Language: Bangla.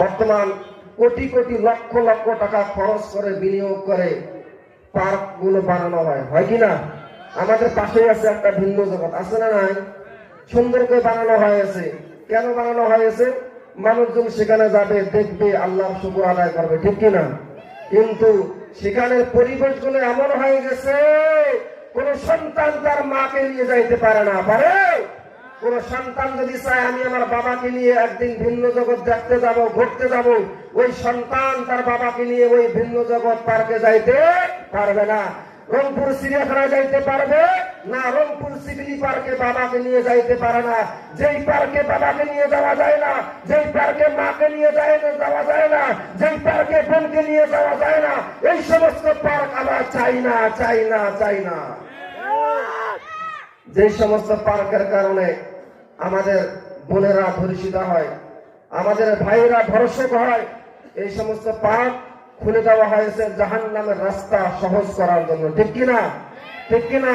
বর্তমান কোটি কোটি লক্ষ লক্ষ টাকা খরচ করে বিনিয়োগ করে পার্ক গুলো বানানো হয় কি না? আমাদের পাশেই আছে একটা ভিন্ন জগৎ, আছে না নাই? সুন্দর করে বানানো হয়েছে। কেন বানানো হয়েছে? মানুষজন সেখানে যাবে, দেখবে, আল্লাহর শুকর আদায় করবে, ঠিক কিনা? কিন্তু সেখানের পরিবেশগুলো এমন হয়ে গেছে, কোন সন্তান তার মাকে নিয়ে যাইতে পারে না। পারে? কোন সন্তান যদি চায় আমি আমার বাবাকে নিয়ে একদিন ভিন্ন জগৎ দেখতে যাব, ঘুরতে যাব, ওই সন্তান তার বাবাকে নিয়ে ওই ভিন্ন জগৎ পার্কে যাইতে পারবে না। রংপুর চিড়িয়াখানায় যাইতে পারবে না, রংপুর সিভিলি পার্কে বাবাকে নিয়ে যাইতে পারে না। যেই পার্কে বাবাকে নিয়ে যাওয়া যায় না, যেই পার্কে মাকে নিয়ে যাওয়া যায় না, যেই পার্কে বোনকে নিয়ে যাওয়া যায় না, এই সমস্ত পার্ক আমরা চাই না, চাই না, চাই না। যে সমস্ত পার্কের কারণে আমাদের বোনেরা ধর্ষিত হয়, আমাদের ভাইয়েরা ধর্ষক হয়, এই সমস্ত পার্ক খুলে দেওয়া হয়েছে জাহান্নামের রাস্তা সহজ করার জন্য, ঠিক কিনা? ঠিক কিনা?